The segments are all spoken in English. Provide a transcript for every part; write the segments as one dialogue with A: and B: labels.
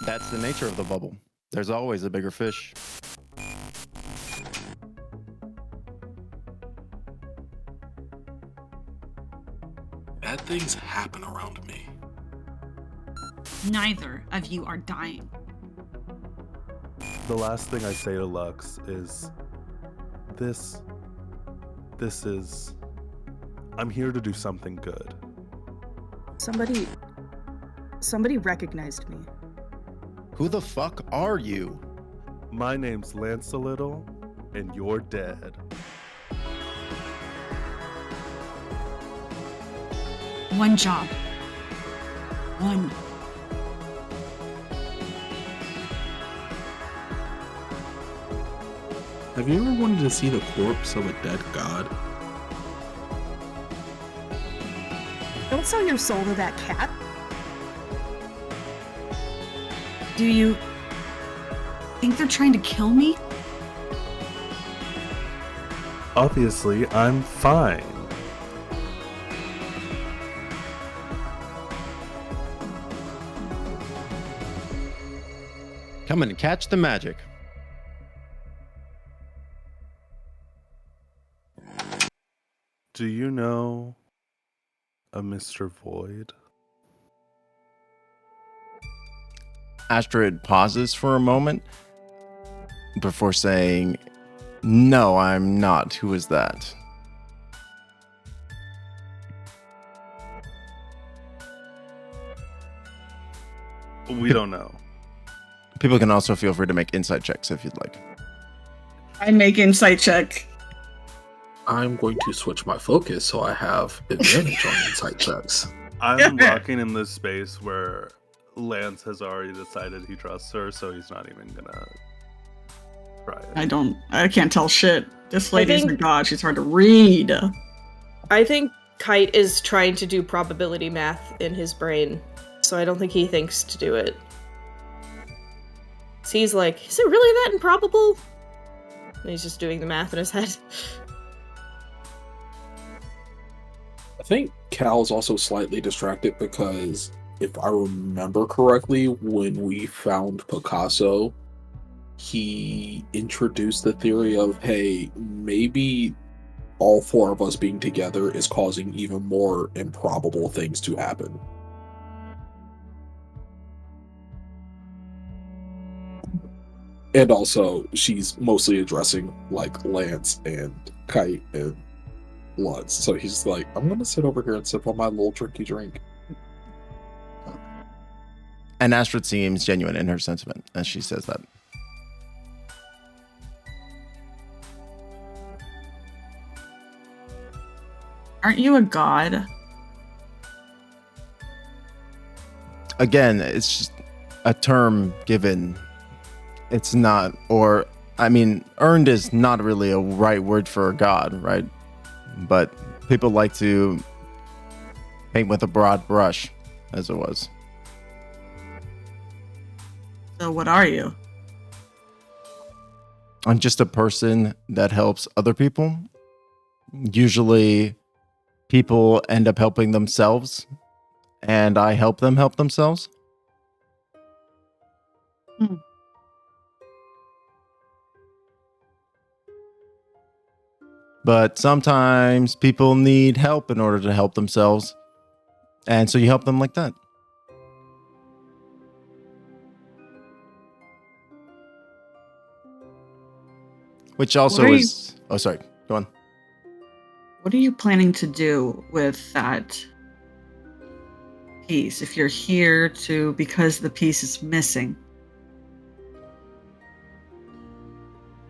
A: That's the nature of the bubble. There's always a bigger fish.
B: Bad things happen around me.
C: Neither of you are dying.
D: The last thing I say to Lux is, this is, I'm here to do something good.
E: Somebody recognized me.
A: Who the fuck are you?
D: My name's Lance a Little, and you're dead.
C: One job. One.
B: Have you ever wanted to see the corpse of a dead god?
E: Don't sell your soul to that cat.
C: Do you think they're trying to kill me?
D: Obviously, I'm fine.
A: Come and catch the magic.
D: Do you know a Mr. Void?
A: Astrid pauses for a moment before saying, "No, I'm not. Who is that?"
D: We don't know.
A: People can also feel free to make insight checks if you'd like.
F: I make insight check.
B: I'm going to switch my focus so I have advantage on insight checks.
D: I'm walking in this space where Lance has already decided he trusts her, so he's not even gonna try it.
F: I can't tell shit. This lady's a god, she's hard to read.
G: I think Kite is trying to do probability math in his brain, so I don't think he thinks to do it. So he's like, is it really that improbable? And he's just doing the math in his head.
B: I think Cal's also slightly distracted because if I remember correctly, when we found Picasso, he introduced the theory of, hey, maybe all four of us being together is causing even more improbable things to happen. And also, she's mostly addressing, like, Lance and Kite and Lutz. So he's like, I'm going to sit over here and sip on my little tricky drink.
A: And Astrid seems genuine in her sentiment as she says that.
F: Aren't you a god?
A: Again, it's just a term given. It's not, or, I mean, earned is not really a right word for a god, right? But people like to paint with a broad brush, as it was.
F: So what are you?
A: I'm just a person that helps other people. Usually, people end up helping themselves, and I help them help themselves. But sometimes people need help in order to help themselves. And so you help them like that. Which also is... Oh, sorry. Go on.
F: What are you planning to do with that piece if you're here because the piece is missing?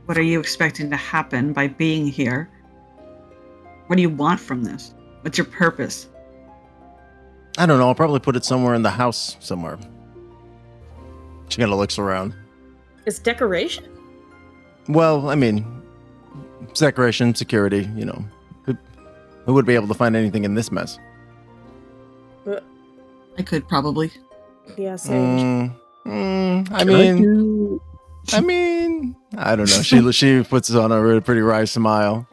F: What are you expecting to happen by being here? What do you want from this? What's your purpose?
A: I don't know. I'll probably put it somewhere in the house somewhere. She kind of looks around.
G: It's decoration?
A: Well, I mean, decoration, security, you know. Who would be able to find anything in this mess?
F: I could probably.
G: Yeah, same.
A: I mean, I don't know. She puts on a really pretty wry smile.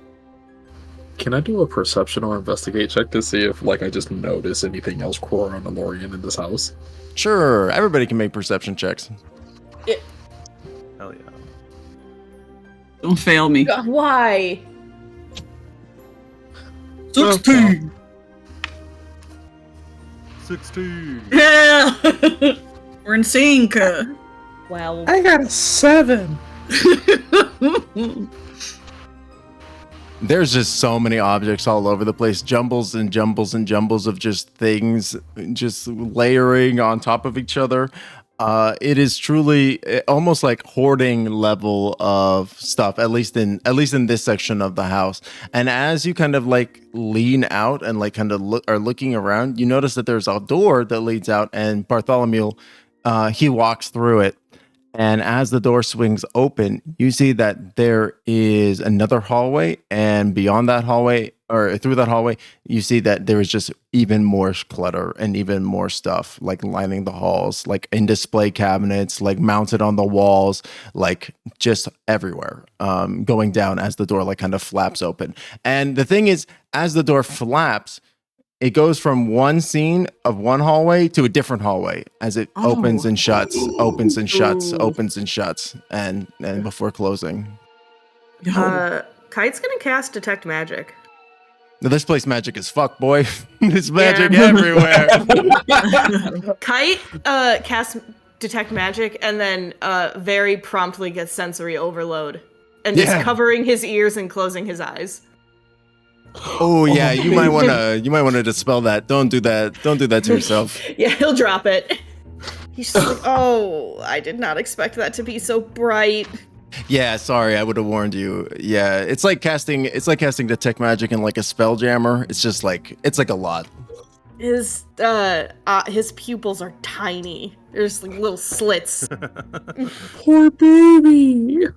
B: Can I do a perception or investigate check to see if, like, I just notice anything else Coronatorian in this house?
A: Sure, everybody can make perception checks.
D: Hell yeah.
F: Don't fail me.
G: God, why?
F: 16.
D: 16.
F: Yeah. We're in sync.
G: Wow.
B: I got a 7.
A: There's just so many objects all over the place, jumbles and jumbles and jumbles of just things just layering on top of each other. It is truly almost like hoarding level of stuff, at least in this section of the house. And as you kind of like lean out and like kind of are looking around, you notice that there's a door that leads out, and Bartholomew, he walks through it. And as the door swings open, you see that there is another hallway, and beyond that hallway, or through that hallway, you see that there is just even more clutter and even more stuff like lining the halls, like in display cabinets, like mounted on the walls, like just everywhere, going down as the door like kind of flaps open. And the thing is, as the door flaps, it goes from one scene of one hallway to a different hallway as it opens and shuts, opens and shuts, opens and shuts, and before closing.
G: Kite's gonna cast Detect Magic.
A: Now, this place magic as fuck, boy. There's magic everywhere.
G: Kite casts Detect Magic and then very promptly gets sensory overload and is covering his ears and closing his eyes.
A: Oh yeah, you might wanna dispel that. Don't do that. Don't do that to yourself.
G: Yeah, he'll drop it. He's just like, oh, I did not expect that to be so bright.
A: Yeah, sorry, I would have warned you. Yeah, it's like casting Detect Magic in like a spell jammer. It's just like a lot.
G: His pupils are tiny. There's like little slits.
B: Poor baby.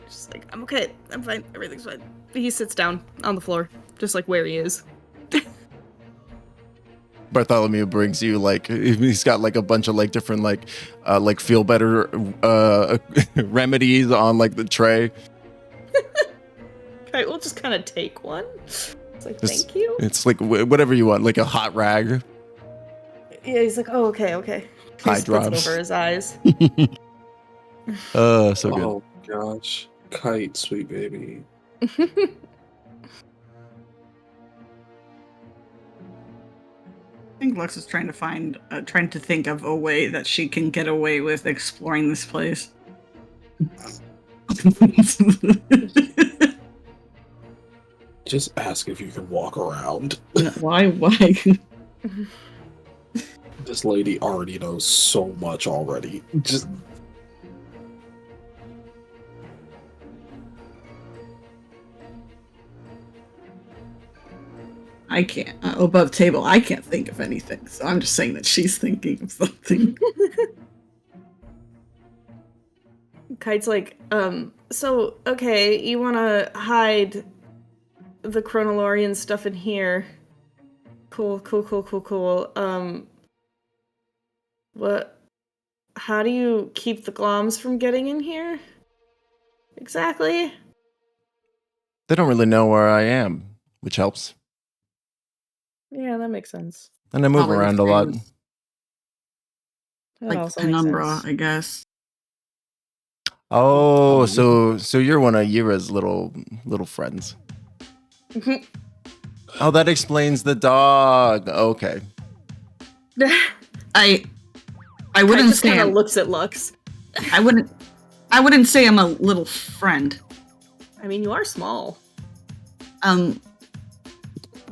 G: Just like, I'm okay. I'm fine. Everything's fine. He sits down on the floor, just like where he is.
A: Bartholomew brings you like he's got like a bunch of like different like feel better remedies on like the tray.
G: Okay, we'll just kind of take one. It's like, thank you.
A: It's like whatever you want, like a hot rag.
G: Yeah, he's like, oh, okay. He
A: Eye
G: puts
A: drops.
G: it over his eyes.
A: So good.
B: Oh gosh, Kite, sweet baby.
F: I think Lux is trying to think of a way that she can get away with exploring this place.
B: Just ask if you can walk around.
F: Why?
B: This lady already knows so much already. Just
F: I can't. Above table, I can't think of anything. So I'm just saying that she's thinking of something.
G: Kite's like, so, okay, you want to hide the Chronolorian stuff in here. Cool. How do you keep the gloms from getting in here? Exactly.
A: They don't really know where I am, which helps.
G: Yeah, that makes sense.
A: And I move
F: Probably
A: around
F: the
A: a lot.
F: same.
G: That
F: Like
G: also makes
F: Penumbra,
G: sense.
F: I guess.
A: Oh, so you're one of Yira's little friends. Oh, that explains the dog. Okay.
F: I
G: Kite
F: wouldn't
G: just
F: say
G: kind of looks at Lux.
F: I wouldn't say I'm a little friend.
G: I mean, you are small.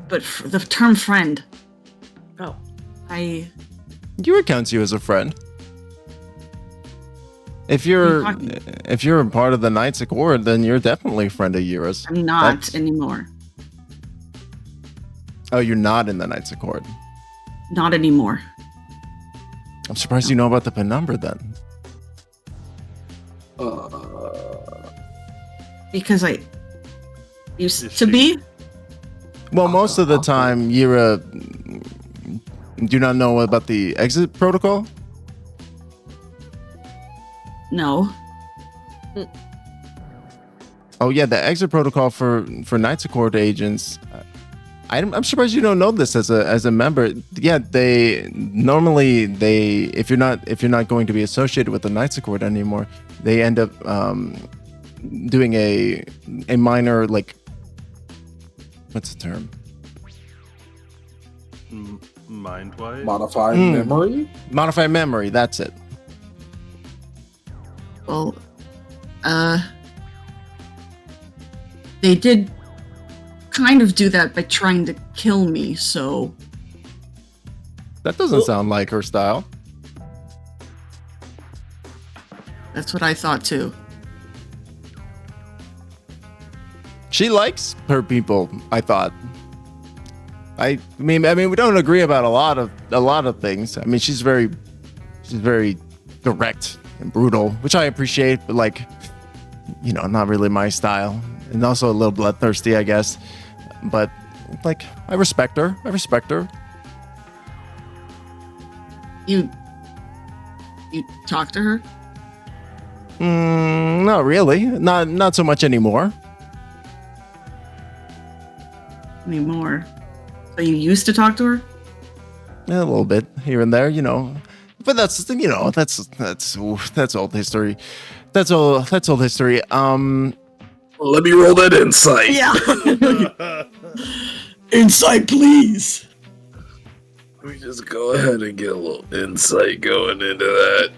F: But the term friend,
G: Oh.
A: Yira counts you as a friend. If
F: What are you
A: you're
F: talking
A: a part of the Knights Accord, then you're definitely a friend of Yira's.
F: I'm not
A: That's-
F: anymore.
A: Oh, you're not in the Knights Accord.
F: Not anymore.
A: I'm surprised you know about the Penumbra then.
F: Because I used
D: Is
F: to
D: she-
F: be.
A: Well, most of the time, Yira do not know about the exit protocol.
F: No.
A: Oh yeah, the exit protocol for Knights Accord agents. I'm surprised you don't know this as a member. Yeah, they normally if you're not going to be associated with the Knights Accord anymore, they end up doing a minor, like, what's the term?
D: Mind wise?
B: Modified memory?
A: Modified memory, that's it.
F: Well, they did kind of do that by trying to kill me, so
A: That doesn't sound like her style.
F: that's what I thought too.
A: She likes her people, I thought. I mean, we don't agree about a lot of things. I mean, she's very direct and brutal, which I appreciate, but, like, you know, not really my style. And also a little bloodthirsty, I guess. But, like, I respect her.
F: You talk to her?
A: Not really. Not so much anymore.
F: Anymore. So you used to talk to her?
A: Yeah, a little bit here and there, you know. But that's old history. That's old history.
B: Let me roll that insight.
F: Yeah. Insight, please.
B: Let me just go ahead and get a little insight going into that.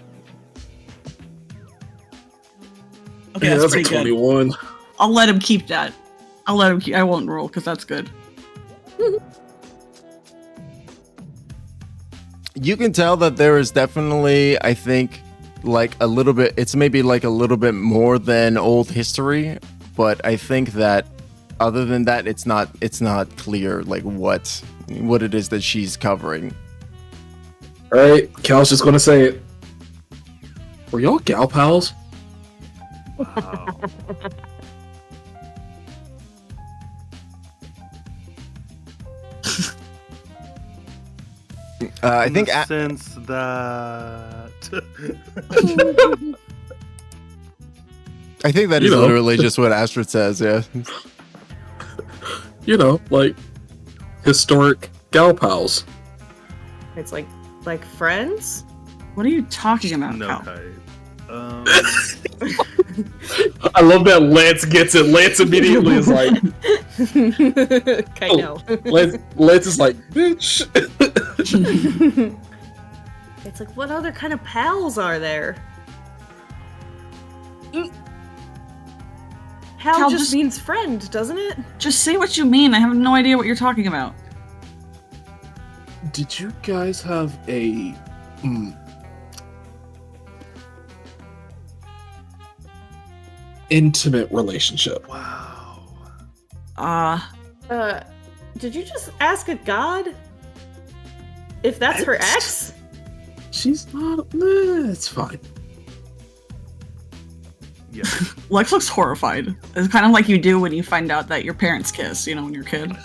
F: Okay,
B: Yeah,
F: that's
B: that's a
F: pretty good.
B: 21.
F: I'll let him keep that. I won't roll because that's good.
A: You can tell that there is definitely, I think, like a little bit, it's maybe like a little bit more than old history, but I think that other than that, it's not clear, like, what it is that she's covering.
B: Alright, Cal's just gonna say it. Were y'all gal pals?
D: Wow.
A: I
D: In
A: think
D: the sense that
A: I think that
B: You
A: is
B: know.
A: literally just what Astrid says. Yeah.
B: You know, like historic gal pals.
G: It's like friends?
F: What are you talking about,
D: no
F: Cal?
D: Kite.
B: I love that Lance gets it. Lance immediately is like,
G: I know.
B: Lance is like, bitch.
G: It's like, what other kind of pals are there? Pal
F: Cal,
G: just
F: just-
G: means friend, doesn't it?
F: Just say what you mean. I have no idea what you're talking about.
B: Did you guys have a intimate relationship?
D: Wow.
G: Did you just ask a god if that's her ex?
B: She's not. It's fine.
D: Yeah.
F: Lex looks horrified. It's kind of like you do when you find out that your parents kiss, you know, when you're a kid.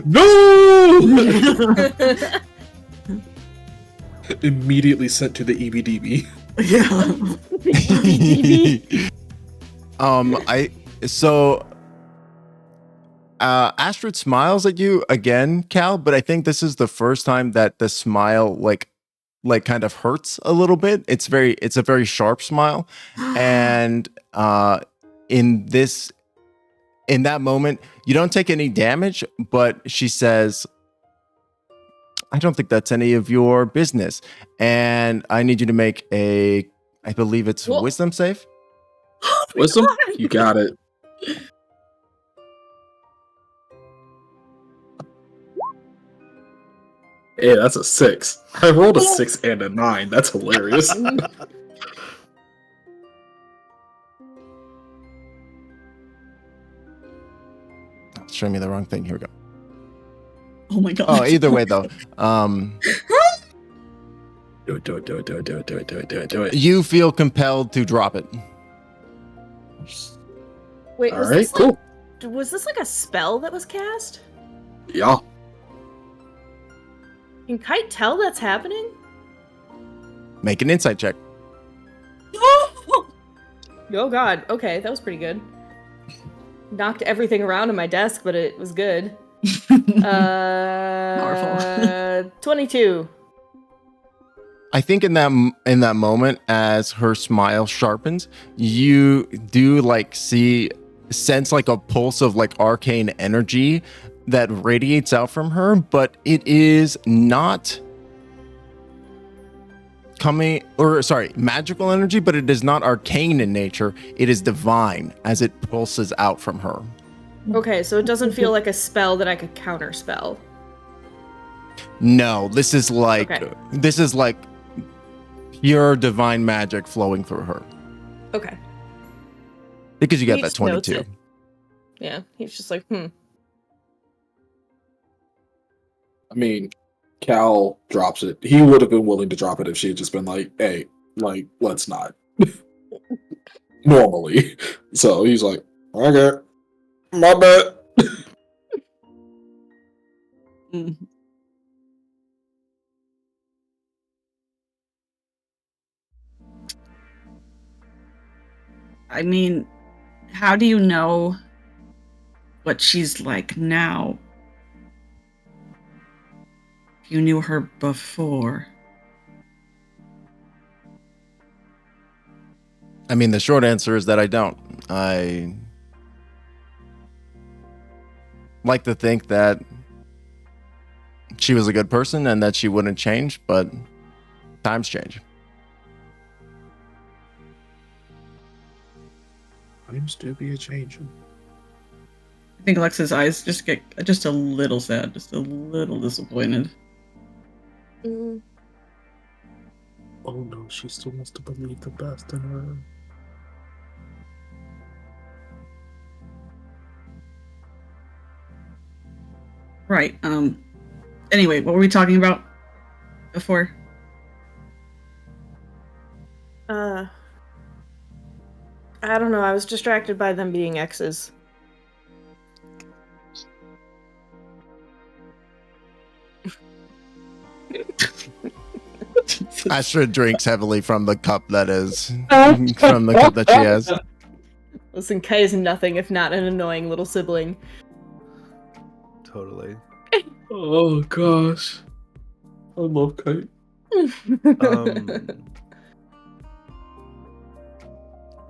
B: No! Immediately sent to the EBDB.
A: Astrid smiles at you again, Cal, but I think this is the first time that the smile like kind of hurts a little bit. It's a very sharp smile. And in that moment, you don't take any damage, but she says, I don't think that's any of your business. And I need you to make I believe it's
G: Well-
A: wisdom save.
B: Wisdom? You got it. Hey, that's a 6. I rolled a 6 and a 9. That's hilarious.
A: Show me the wrong thing. Here we go.
F: Oh my god.
A: Oh, either way though.
B: Do it.
A: You feel compelled to drop it.
G: Wait,
B: All right, cool.
G: Was this like a spell that was cast?
B: Yeah.
G: Can Kite tell that's happening?
A: Make an insight check.
G: Oh god, okay, that was pretty good. Knocked everything around in my desk, but it was good.
F: Powerful.
G: 22.
A: I think in that moment, as her smile sharpens, you do like sense like a pulse of like arcane energy that radiates out from her, but it is not magical energy, but it is not arcane in nature. It is divine as it pulses out from her.
G: Okay, so it doesn't feel like a spell that I could counterspell.
A: No, this is like
G: Okay.
A: pure divine magic flowing through her.
G: Okay.
A: Because you got
G: He
A: that
G: just notes
A: 22.
G: it. Yeah, he's just like,
B: I mean, Cal drops it. He would have been willing to drop it if she had just been like, hey, like, let's not. Normally. So he's like, okay, my bad.
F: Mm. I mean, how do you know what she's like now? If you knew her before.
A: I mean, the short answer is that I don't. I like to think that she was a good person and that she wouldn't change, but times change.
B: Times do be a changing.
F: I think Alexa's eyes just get just a little sad, just a little disappointed.
G: mm.
B: Oh no, she still wants to believe the best in her.
F: Right. Anyway, what were we talking about before?
G: I don't know. I was distracted by them being exes.
A: Astra drinks heavily from the cup that she has.
G: Listen, Kai is nothing if not an annoying little sibling.
D: Totally.
B: Oh gosh. I love Kite.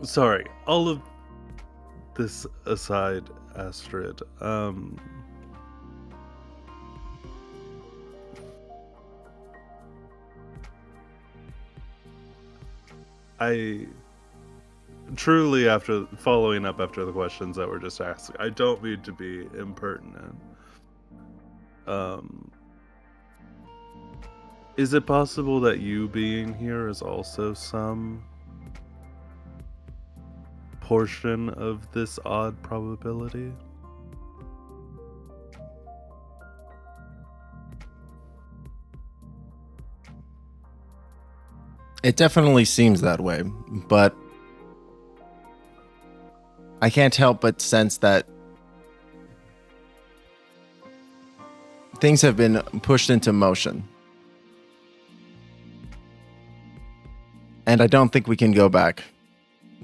D: Sorry, all of this aside, Astrid, I truly, after following up after the questions that were just asked, I don't mean to be impertinent. Is it possible that you being here is also some portion of this odd probability?
A: It definitely seems that way, but I can't help but sense that things have been pushed into motion. And I don't think we can go back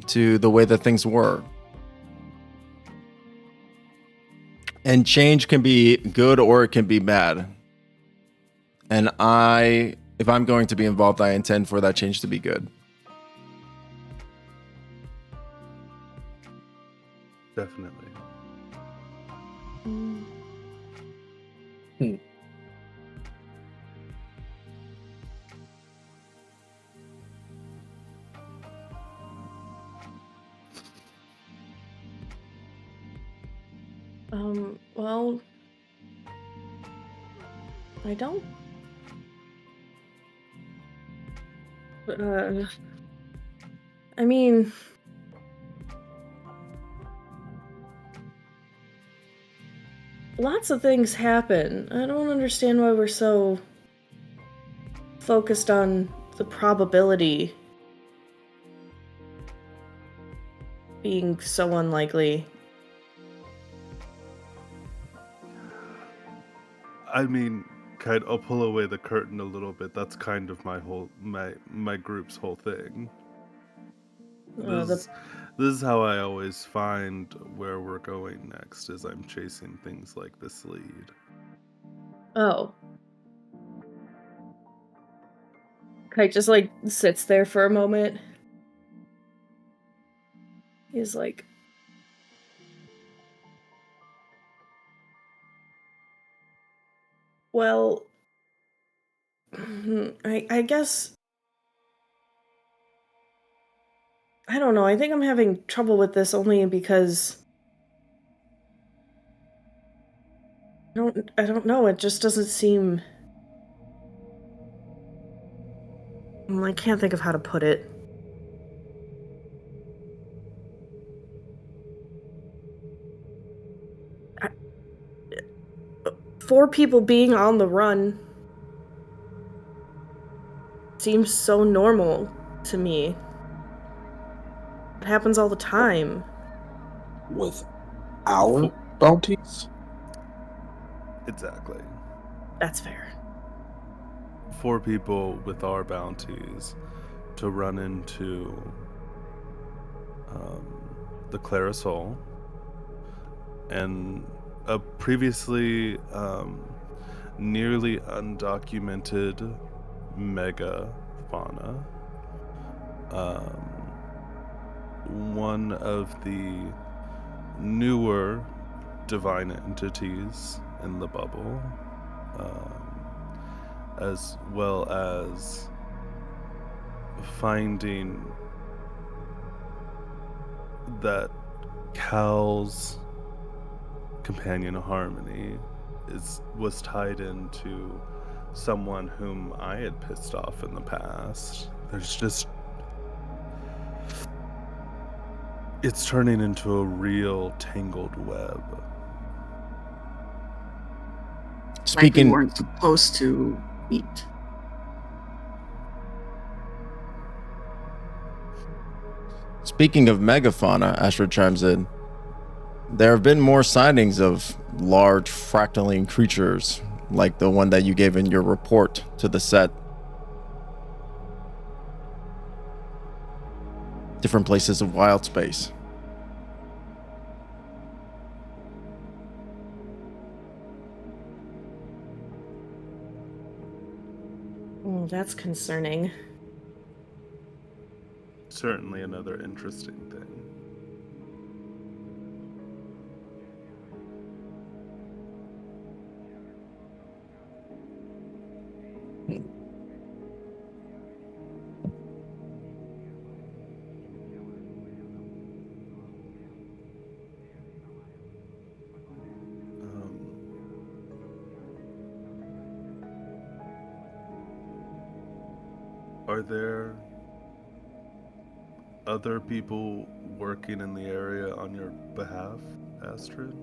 A: to the way that things were. And change can be good or it can be bad. And if I'm going to be involved, I intend for that change to be good.
D: Definitely.
G: Well, I don't. I mean, lots of things happen. I don't understand why we're so focused on the probability being so unlikely.
D: I mean, Kite, I'll pull away the curtain a little bit. That's kind of my group's whole thing. This is how I always find where we're going next, is I'm chasing things like this lead.
G: Oh. Kite just like sits there for a moment. He's like, well, I guess, I don't know. I think I'm having trouble with this only because I don't know. It just doesn't seem. I can't think of how to put it. Four people being on the run seems so normal to me. It happens all the time.
B: With our bounties?
D: Exactly.
G: That's fair.
D: 4 people with our bounties to run into the Clarasol and a previously nearly undocumented mega fauna. One of the newer divine entities in the bubble, as well as finding that Cal's companion Harmony was tied into someone whom I had pissed off in the past. There's just, it's turning into a real tangled web.
F: Like we weren't supposed to eat.
A: Speaking of megafauna, Astrid chimes in. There have been more sightings of large fractaline creatures, like the one that you gave in your report to the set. Different places of wild space.
G: That's concerning.
D: Certainly another interesting thing. Are there other people working in the area on your behalf, Astrid?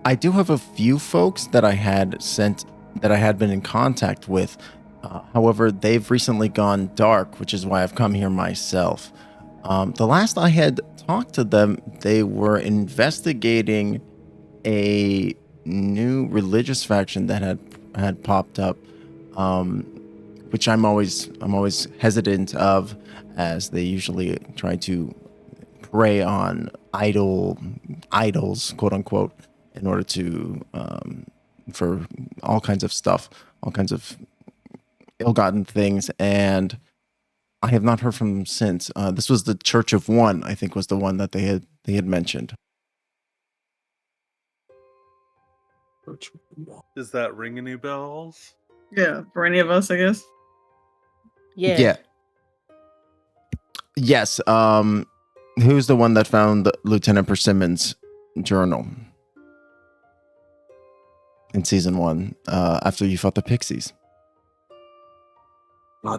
A: I do have a few folks that I had been in contact with. However, they've recently gone dark, which is why I've come here myself. The last I had talked to them, they were investigating a new religious faction that had popped up, which I'm always hesitant of, as they usually try to prey on idols, quote unquote, in order to for all kinds of stuff, all kinds of ill-gotten things, and I have not heard from them since. This was the Church of One, I think, was the one that they had mentioned.
D: Does that ring any bells?
F: Yeah, for any of us, I guess.
G: Yeah.
A: Yes. Who's the one that found Lieutenant Persimmon's journal in season 1 after you fought the Pixies?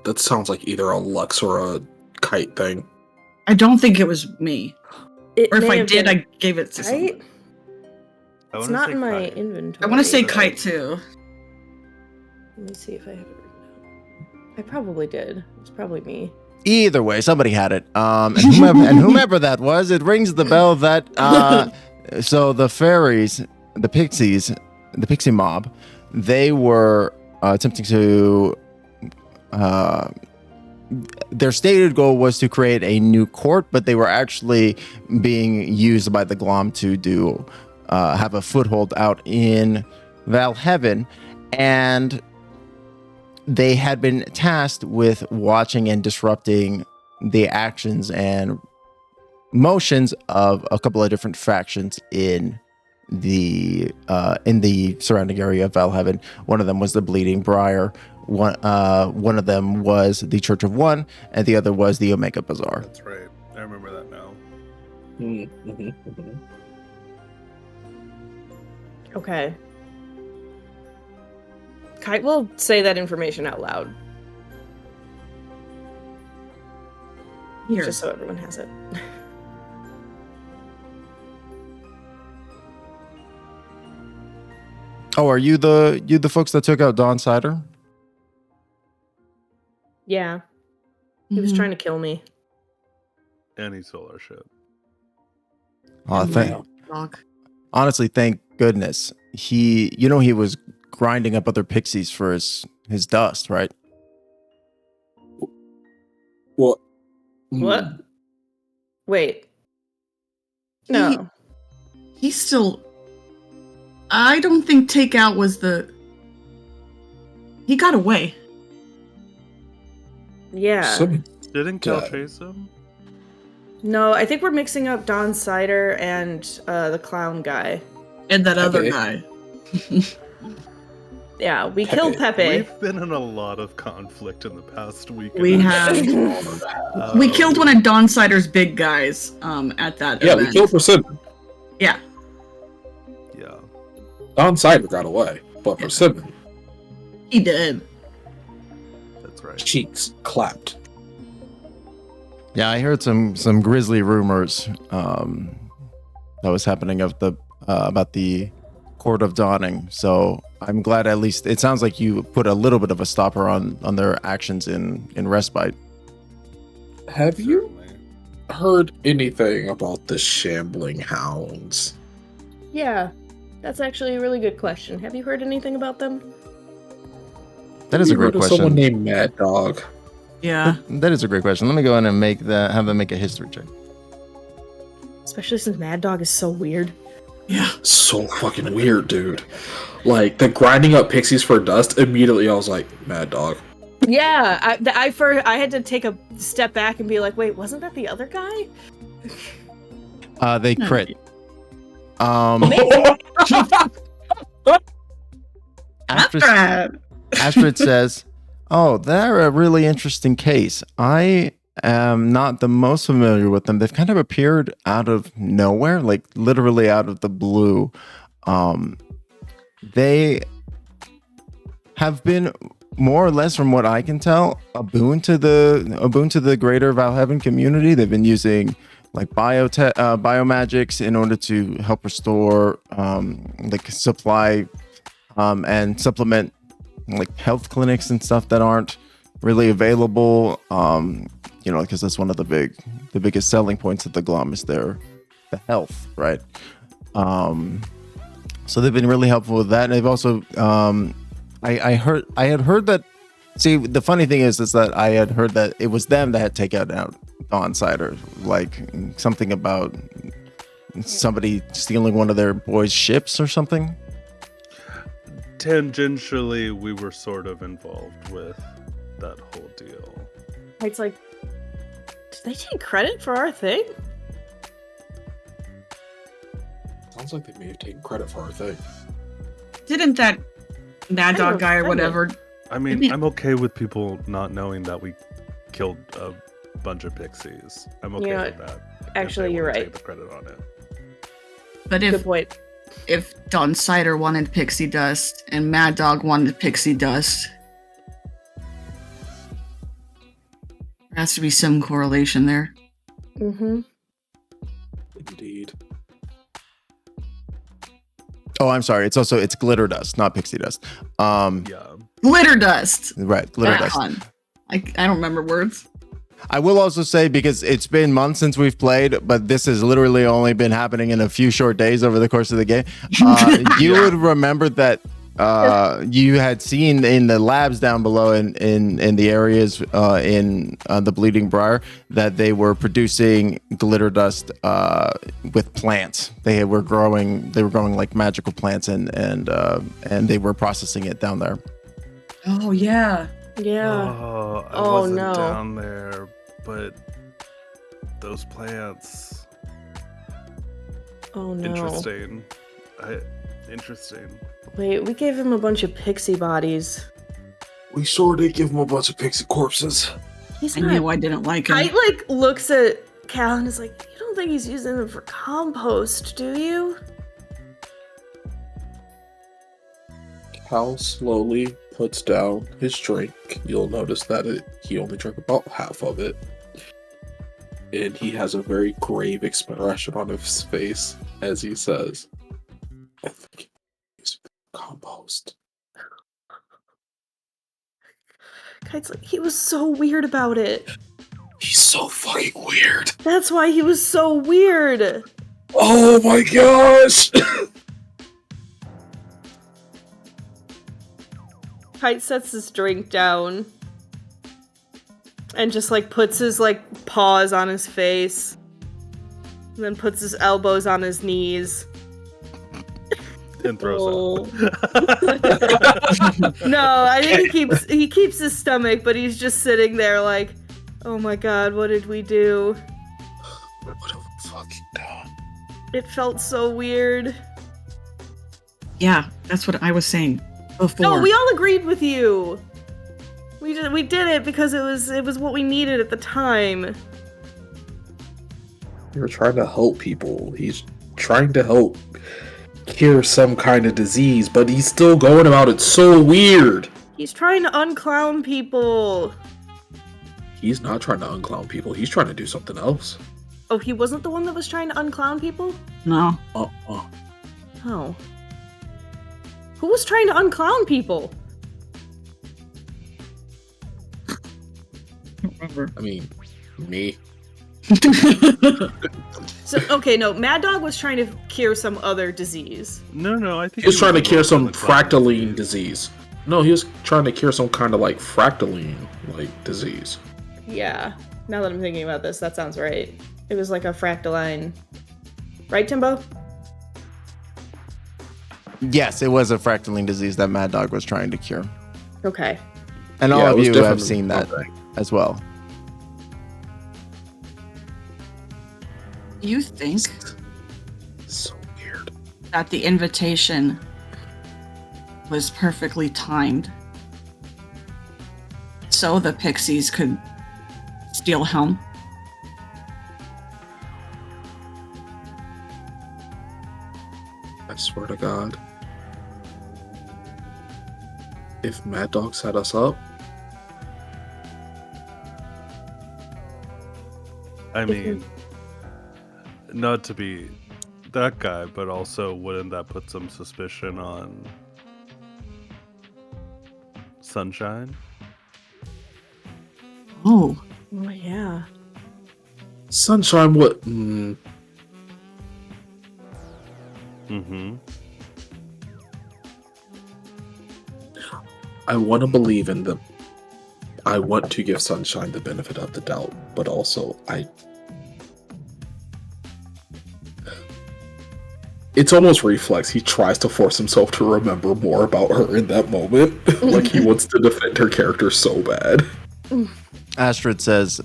B: That sounds like either a Lux or a Kite thing.
F: I don't think it was me. Or if I did, I gave it to
G: Kite?
F: someone.
G: It's not in my inventory.
F: I want to say Kite too.
G: Let me see if I have it written down. I probably did. It's probably me.
A: Either way, somebody had it. And whomever that was, it rings the bell that so the fairies, the Pixies, the pixie mob, they were attempting to. Their stated goal was to create a new court, but they were actually being used by the Glom to do have a foothold out in Valheaven, and they had been tasked with watching and disrupting the actions and motions of a couple of different factions in the surrounding area of Valheaven. One of them was the Bleeding Briar. One of them was the Church of One, and the other was the Omega Bazaar.
D: That's right. I remember that now.
G: Okay. Kite will say that information out loud,
F: Here.
G: just so everyone has it.
A: Oh, are you the folks that took out Dawn Cider?
G: Yeah, he was trying to kill me.
D: And he stole our shit.
A: Oh,
F: Dog.
A: honestly, thank goodness. He was grinding up other pixies for his dust, right?
B: What?
G: What? Wait. No.
F: He's still. I don't think takeout was the. He got away.
G: Yeah.
B: Some
D: Didn't Cal
B: Yeah.
D: chase him?
G: No, I think we're mixing up Don Cider and the clown guy.
F: And that other
B: Pepe.
F: guy.
G: Yeah, we
B: Pepe.
G: killed Pepe.
D: We've been in a lot of conflict in the past week.
F: We
D: and-
F: have. We killed one of Dawn Cider's big guys at that
B: Yeah,
F: event.
B: we killed Persimmon.
F: Yeah.
D: Yeah.
B: Don Cider got away, but Persimmon,
F: He did.
D: That's right.
B: cheeks clapped.
A: Yeah, I heard some grisly rumors that was happening of about the Court of Dawning. So I'm glad at least it sounds like you put a little bit of a stopper on their actions in Respite.
B: Have you
D: Certainly.
B: heard anything about the shambling hounds?
G: Yeah, that's actually a really good question. Have you heard anything about them?
A: That is a
B: You
A: great
B: heard of
A: question.
B: Someone named Mad Dog.
F: Yeah.
A: That is a great question. Let me go in and have them make a history check.
G: Especially since Mad Dog is so weird.
F: Yeah.
B: So fucking weird, dude. Like the grinding up pixies for dust. Immediately, I was like, Mad Dog.
G: Yeah, I had to take a step back and be like, wait, wasn't that the other guy?
A: They crit. Astrid says, "Oh, they're a really interesting case. I am not the most familiar with them. They've kind of appeared out of nowhere, like literally out of the blue. They have been more or less, from what I can tell, a boon to the greater Valheaven community. They've been using like biomagics in order to help restore like supply and supplement like health clinics and stuff that aren't really available. Because that's one of the biggest selling points of the Glom is the health, right? So they've been really helpful with that. And they've also I had heard that. See, the funny thing is that I had heard that it was them that had taken out Dawn Cider, like something about somebody stealing one of their boys' ships or something.
D: Tangentially, we were sort of involved with that whole deal.
G: It's like, did they take credit for our thing?
B: Sounds like they may have taken credit for our thing.
F: Didn't that Mad
G: I
F: Dog
G: don't
F: guy or
G: know.
F: whatever?
D: I mean,
F: Maybe-
D: I'm okay with people not knowing that we killed a bunch of pixies. I'm okay
G: You know
D: with that. if
G: Actually,
D: they
G: you're
D: wanna
G: right.
D: Take the credit on it.
F: But
G: Good point.
F: if Dawn Cider wanted pixie dust and Mad Dog wanted pixie dust, there has to be some correlation there.
G: Mm-hmm.
B: Indeed.
A: Oh, I'm sorry. It's glitter dust, not pixie dust.
D: Yeah.
F: Glitter dust.
A: Right, glitter
F: That
A: dust.
F: one. I don't remember words.
A: I will also say, because it's been months since we've played, but this has literally only been happening in a few short days over the course of the game. You would remember that you had seen in the labs down below in the areas in the Bleeding Briar that they were producing glitter dust with plants. They were growing like magical plants, and they were processing it down there.
C: Oh yeah.
G: Yeah.
D: Oh, I
G: Oh,
D: wasn't
G: no.
D: down there, but those plants.
G: Oh no.
D: Interesting. Interesting.
G: Wait, we gave him a bunch of pixie bodies.
B: We sure did give him a bunch of pixie corpses.
G: He's
F: I
G: not.
F: knew I didn't like him.
G: Kite like looks at Cal and is like, "You don't think he's using them for compost, do you?"
B: Cal slowly puts down his drink. You'll notice that he only drank about half of it. And he has a very grave expression on his face as he says, I think he's compost.
G: Kite's like, he was so weird about it.
B: He's so fucking weird.
G: That's why he was so weird.
B: Oh my gosh!
G: Kite sets his drink down and just like puts his like paws on his face, and then puts his elbows on his knees.
D: And throws
G: Oh.
D: up.
G: No, I think he keeps his stomach, but he's just sitting there like, oh my god, what did we do?
B: What have we fucking done?
G: It felt so weird.
F: Yeah, that's what I was saying before.
G: No, we all agreed with you. We did it because it was what we needed at the time.
B: You're trying to help people. He's trying to help cure some kind of disease, but he's still going about it so weird.
G: He's trying to unclown people.
B: He's not trying to unclown people. He's trying to do something else.
G: Oh, he wasn't the one that was trying to unclown people?
F: No.
G: Oh. Who was trying to unclown people?
F: Remember.
B: I mean, me.
G: So, okay, no, Mad Dog was trying to cure some other disease.
D: No, I think
B: He was trying to cure
D: involved
B: some
D: in the clown
B: fractaline disease. No, he was trying to cure some kind of like fractaline like disease.
G: Yeah, now that I'm thinking about this, that sounds right. It was like a fractaline. Right, Timbo?
A: Yes, it was a fractaline disease that Mad Dog was trying to cure.
G: Okay.
A: And all
B: Yeah, it
A: of
B: was
A: you have
B: definitely
A: seen that
B: something.
A: as well.
F: Do you think
B: So weird.
F: that the invitation was perfectly timed so the pixies could steal Helm?
B: I swear to God. If Mad Dog set us up,
D: I mean, not to be that guy, but also wouldn't that put some suspicion on Sunshine?
F: Oh,
G: Oh, yeah.
B: Sunshine would.
D: Mm-hmm.
B: I want to believe in the. I want to give Sunshine the benefit of the doubt, but also It's almost reflex. He tries to force himself to remember more about her in that moment. Like he wants to defend her character so bad.
A: Astrid says,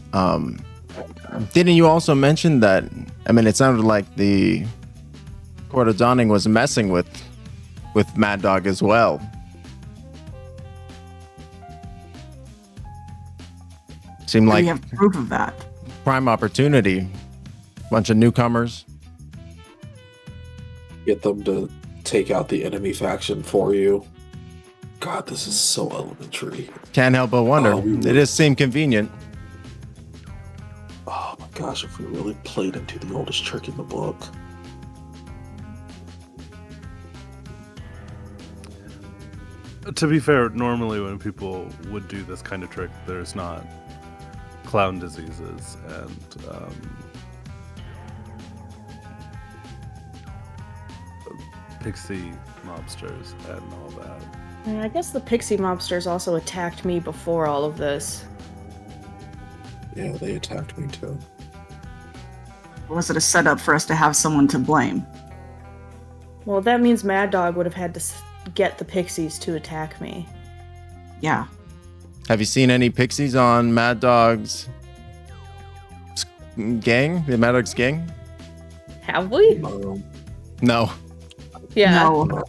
A: didn't you also mention that, I mean, it sounded like the Court of Dawning was messing with Mad Dog as well. Seemed
F: we
A: like
F: have proof of that.
A: prime opportunity. Bunch of newcomers.
B: Get them to take out the enemy faction for you. God, this is so elementary.
A: Can't help but wonder. It does seem convenient.
B: Oh my gosh, if we really played into the oldest trick in the book.
D: To be fair, normally when people would do this kind of trick, there's not clown diseases and pixie mobsters and all that.
G: I guess the pixie mobsters also attacked me before all of this.
B: Yeah, they attacked me too.
F: Was it a setup for us to have someone to blame?
G: Well, that means Mad Dog would have had to get the pixies to attack me.
F: Yeah.
A: Have you seen any pixies on Mad Dog's gang? The Mad Dog's gang?
G: Have we?
A: No.
G: Yeah.
F: No.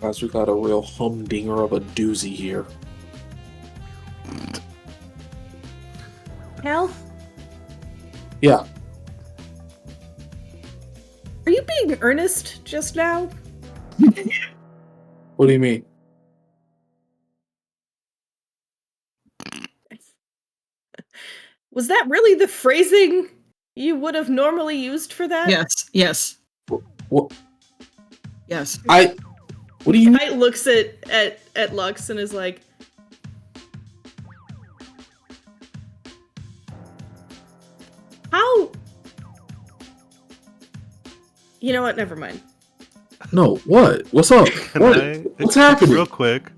B: Guys, we got a real humdinger of a doozy here.
G: Hal?
B: Yeah.
G: Are you being earnest just now?
B: What do you mean?
G: Was that really the phrasing you would have normally used for that?
F: Yes.
B: What?
F: Yes.
B: What do you mean?
G: Kite looks at Lux and is like, how? You know what? Never mind.
B: No, what? What's up? What's happening?
D: Real quick,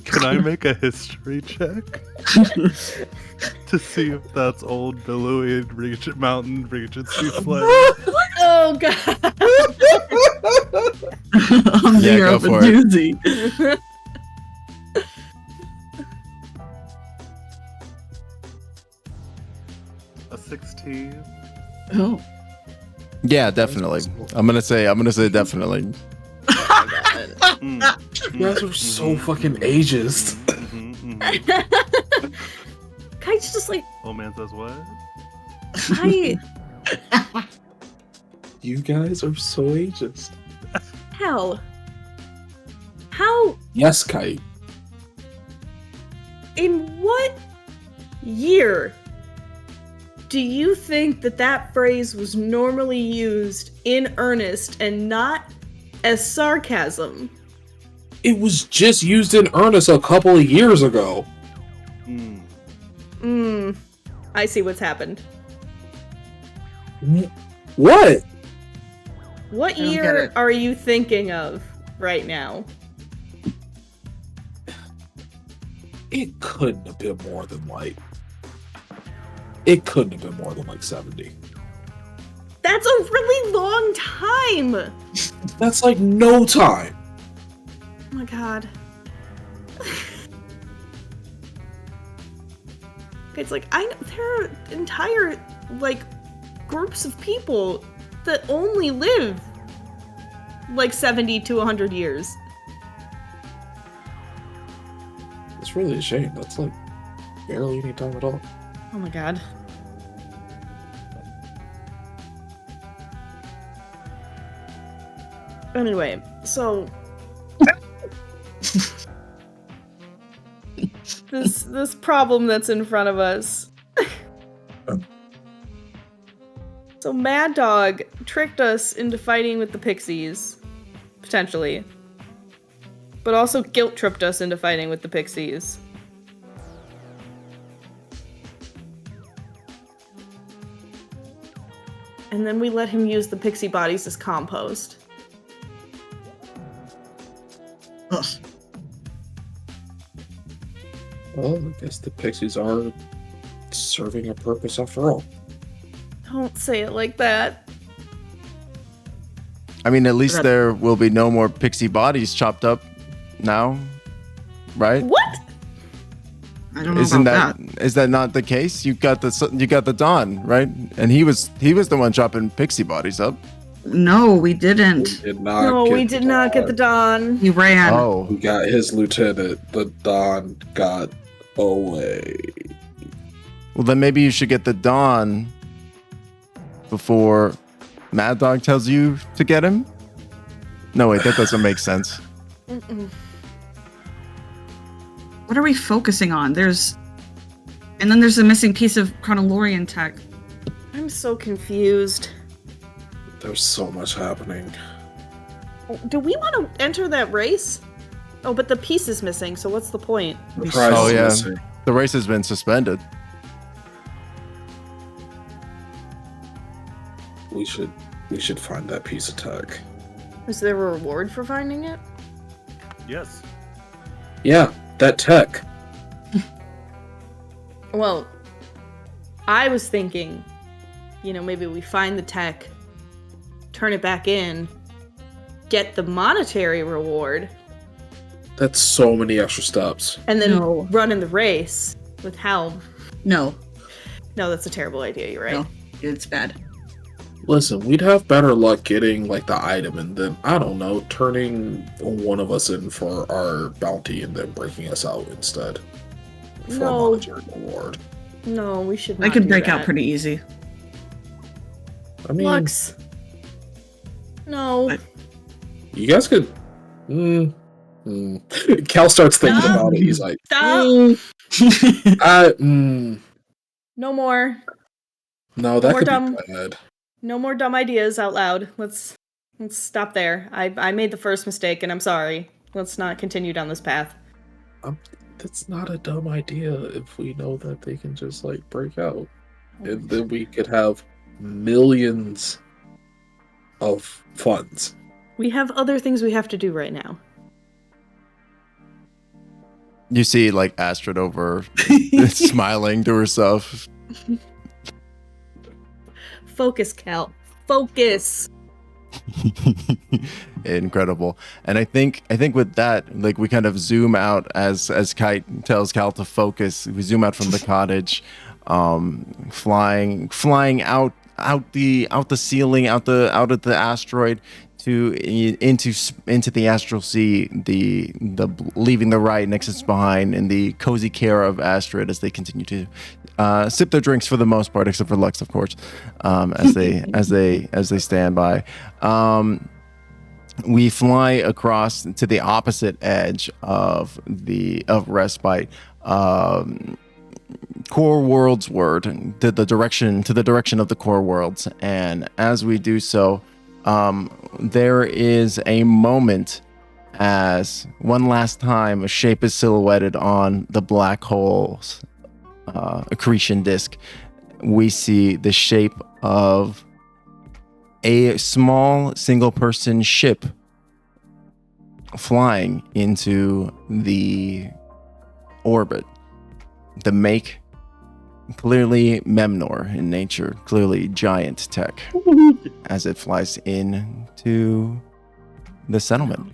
D: can I make a history check to see if that's old Billowian Mountain Regency flag?
G: Oh god.
A: Yeah, go for it.
F: Doozy.
D: A 16.
F: Oh.
A: Yeah, definitely. I'm gonna say definitely.
B: You guys are so fucking ageist.
G: Kite's just like,
D: Oh man says what?
B: You guys are so ageist.
G: Hal. How?
B: Yes, Kite.
G: In what year do you think that phrase was normally used in earnest and not as sarcasm?
B: It was just used in earnest a couple of years ago.
G: I see what's happened.
B: What?
G: What
F: I don't get
G: year
F: it.
G: are you thinking of right now?
B: It couldn't have been more than like. It couldn't have been more than like 70.
G: That's a really long time!
B: That's like no time.
G: Oh my god. It's like, I know there are entire, like, groups of people that only live like 70 to 100 years.
B: It's really a shame. That's like barely any time at all.
G: Oh my god. Anyway, so this problem that's in front of us. So Mad Dog tricked us into fighting with the Pixies, potentially. But also guilt tripped us into fighting with the Pixies. And then we let him use the pixie bodies as compost.
F: Ugh.
B: Well, I guess the pixies are serving a purpose after all.
G: Don't say it like that.
A: I mean, at least there will be no more pixie bodies chopped up now, right?
G: What?
F: I don't know
A: Isn't
F: about
A: that is that not the case? You got the Don, right? And he was the one chopping pixie bodies up.
F: No, we didn't.
B: We did not.
G: No,
B: get
G: we
B: the
G: did not get the Dawn.
F: He ran.
A: Oh,
B: We got his lieutenant. The Don got away.
A: well then maybe you should get the Don before Mad Dog tells you to get him. No, wait, that doesn't make sense.
G: Mm-mm.
F: What are we focusing on? And then there's a missing piece of Chronolorian tech.
G: I'm so confused.
B: There's so much happening.
G: Do we want to enter that race? Oh, but the piece is missing, so what's the point?
B: The prize
A: Oh,
B: is
A: yeah.
B: missing.
A: The race has been suspended.
B: We should find that piece of tech.
G: Is there a reward for finding it?
D: Yes.
B: Yeah, that tech.
G: Well, I was thinking, maybe we find the tech, turn it back in, get the monetary reward,
B: That's so many extra steps.
G: and then
F: No.
G: run in the race with Helm.
F: No,
G: No, that's a terrible idea, you're right.
F: no, it's bad.
B: Listen, we'd have better luck getting like the item and then, I don't know, turning one of us in for our bounty and then breaking us out instead. For a
G: No.
B: monetary reward.
G: No, we should
F: I
G: not
F: could
G: do
F: break out
G: that.
F: pretty easy.
B: I mean,
G: Lux. No.
F: What?
B: you guys could. Cal starts thinking
G: Stop.
B: about it. He's like,
G: Stop! No more.
B: no, that
G: More
B: could
G: dumb.
B: be bad.
G: No more dumb ideas out loud. Let's stop there. I made the first mistake and I'm sorry. Let's not continue down this path.
B: That's not a dumb idea if we know that they can just like break out. And then we could have millions of funds.
G: We have other things we have to do right now.
A: You see, like, Astrid over smiling to herself.
G: Focus, Cal. Focus.
A: Incredible. And I think with that, like, we kind of zoom out as Kite tells Cal to focus. We zoom out from the cottage, flying out the ceiling, out of the asteroid into the astral sea, the leaving the Riot Nexus behind in the cozy care of Astrid as they continue to sip their drinks for the most part, except for Lux, of course, as they stand by. We fly across to the opposite edge of Respite, core worlds word, to the direction of the core worlds, and as we do so, there is a moment as one last time a shape is silhouetted on the black hole's accretion disk. We see the shape of a small single-person ship flying into the orbit. The make, clearly Memnor in nature, clearly giant tech, as it flies into the settlement.